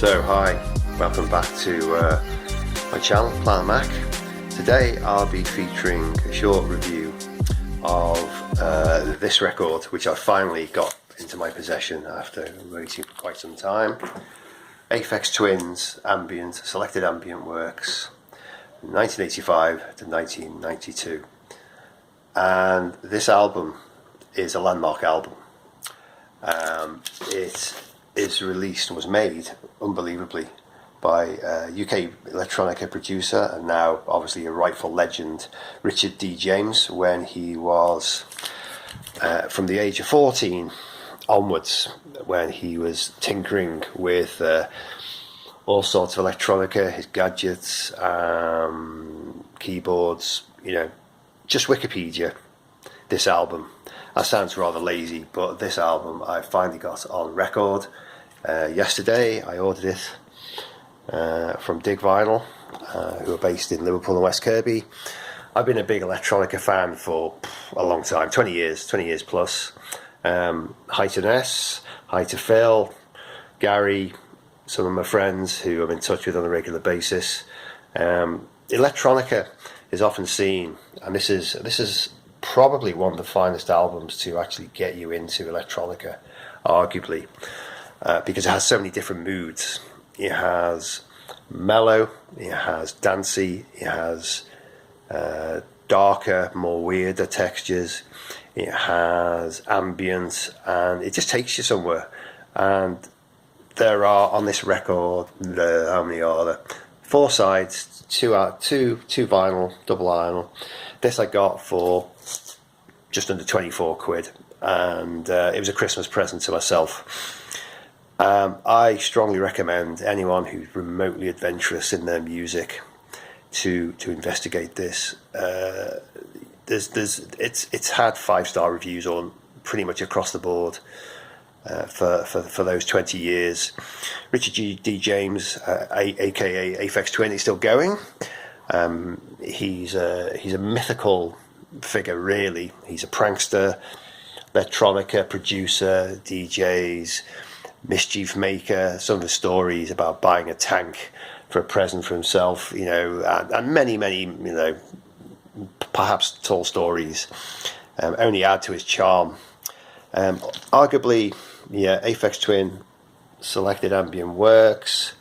So hi, welcome back to my channel, Planet Mack. Today I'll be featuring a short review of this record, which I finally got into my possession after waiting for quite some time. Aphex Twin's Selected Ambient Works, 1985 to 1992. And this album is a landmark album. It is released and was made, unbelievably, by UK electronica producer and now obviously a rightful legend, Richard D. James, when he was from the age of 14 onwards, when he was tinkering with all sorts of electronica, his gadgets, keyboards, just Wikipedia. This album, that sounds rather lazy, but this album I finally got on record yesterday. I ordered it from Dig Vinyl, who are based in Liverpool and West Kirby. I've been a big electronica fan for a long time, 20 years plus. Hi to Ness, hi to Phil, Gary, some of my friends who I'm in touch with on a regular basis. Electronica is often seen, and this is probably one of the finest albums to actually get you into electronica, arguably, because it has so many different moods. It has mellow, it has dancey, it has darker, more weirder textures, it has ambient, and it just takes you somewhere. And there are on this record, how many are there? 4 sides, two vinyl, double vinyl. This I got for just under 24 quid, and it was a Christmas present to myself. I strongly recommend anyone who's remotely adventurous in their music to investigate this. It's had 5-star reviews on pretty much across the board for those 20 years. Richard D. James, aka Aphex Twin, is still going. He's a mythical figure, really. He's a prankster, electronica producer, DJs, mischief maker. Some of the stories about buying a tank for a present for himself, and many, perhaps tall stories, only add to his charm. Arguably, Aphex Twin, Selected Ambient Works.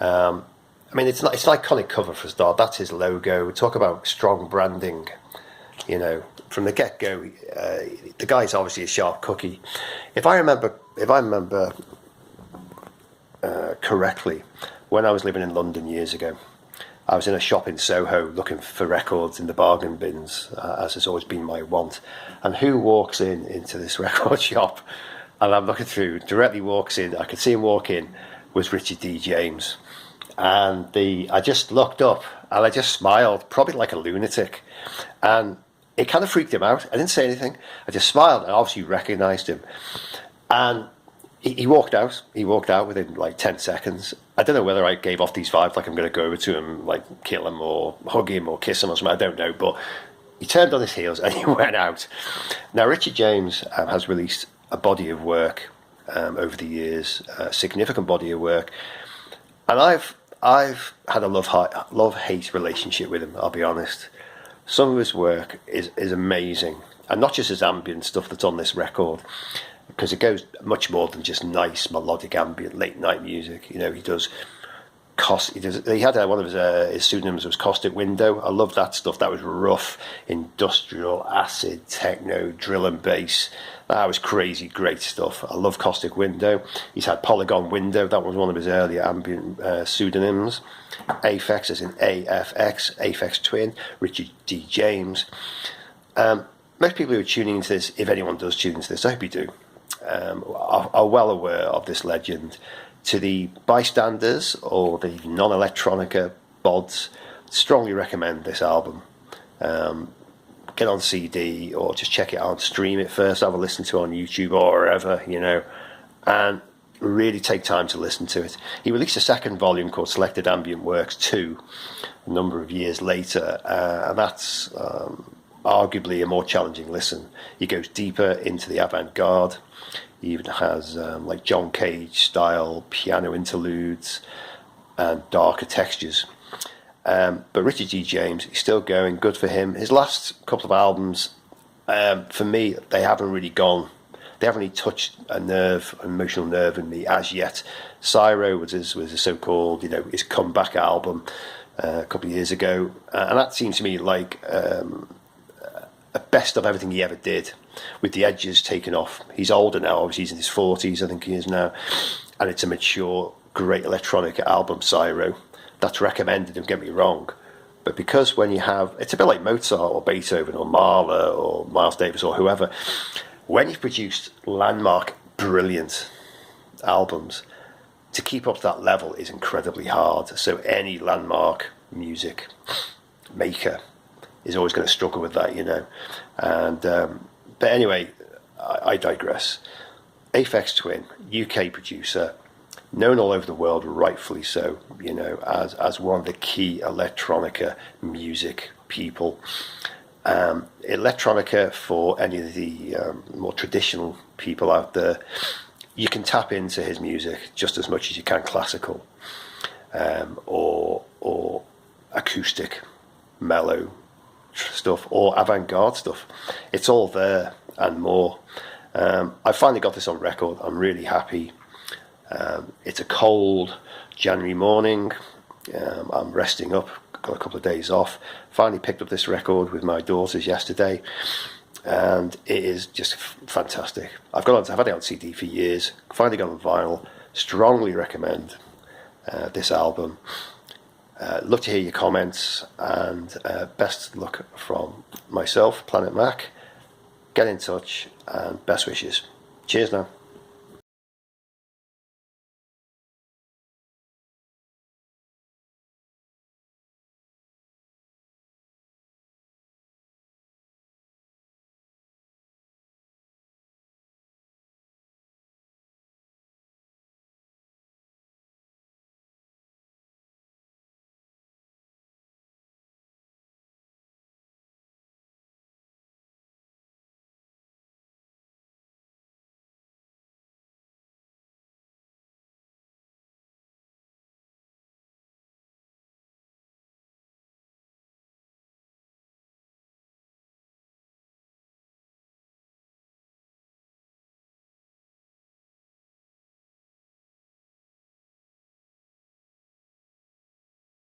It's an iconic cover for a start. That's his logo. Talk about strong branding. From the get-go, the guy's obviously a sharp cookie. If I remember correctly, when I was living in London years ago, I was in a shop in Soho looking for records in the bargain bins, as has always been my want. And who walks into this record shop? And I'm looking through, directly walks in, I could see him walk in, was Richard D. James. And I just looked up and I just smiled, probably like a lunatic. And it kind of freaked him out. I didn't say anything. I just smiled and obviously recognized him. And he walked out. He walked out within like 10 seconds. I don't know whether I gave off these vibes like I'm going to go over to him, like kill him or hug him or kiss him or something. I don't know. But he turned on his heels and he went out. Now, Richard James has released a body of work over the years, a significant body of work. And I've had a love-hate relationship with him, I'll be honest. Some of his work is amazing, and not just his ambient stuff that's on this record, because it goes much more than just nice melodic ambient late night music. He does he had one of his pseudonyms was Caustic Window. I love that stuff. That was rough, industrial, acid, techno, drill and bass. That was crazy, great stuff. I love Caustic Window. He's had Polygon Window. That was one of his earlier ambient pseudonyms. Aphex, as in AFX, Aphex Twin, Richard D. James. Most people who are tuning into this, if anyone does tune into this, I hope you do, are well aware of this legend. To the bystanders or the non-electronica bods, strongly recommend this album. Get on CD or just check it out, stream it first, have a listen to it on YouTube or wherever, and really take time to listen to it. He released a second volume called Selected Ambient Works 2 a number of years later, and that's arguably a more challenging listen. He goes deeper into the avant-garde. He even has like John Cage style piano interludes and darker textures. But Richard G. James, he's still going. Good for him. His last couple of albums, for me, they haven't really touched a nerve, an emotional nerve in me as yet. Cyro was his so-called, his comeback album a couple of years ago, and that seems to me like a best of everything he ever did, with the edges taken off. He's older now, obviously he's in his 40s, I think he is now, and it's a mature, great electronica album, Cyro. That's recommended, don't get me wrong, but because when you have, it's a bit like Mozart or Beethoven or Mahler or Miles Davis or whoever, when you've produced landmark, brilliant albums, to keep up to that level is incredibly hard. So any landmark music maker is always going to struggle with that, And but anyway, I digress. Aphex Twin, UK producer, known all over the world, rightfully so, as one of the key electronica music people. Electronica, for any of the more traditional people out there, you can tap into his music just as much as you can classical, or acoustic, mellow stuff, or avant-garde stuff. It's all there and more. I finally got this on record. I'm really happy. It's a cold January morning. I'm resting up, got a couple of days off. Finally picked up this record with my daughters yesterday, and it is just fantastic. I've had it on CD for years, finally got on vinyl. Strongly recommend this album. Love to hear your comments, and best luck from myself, Planet Mack. Get in touch, and best wishes. Cheers now.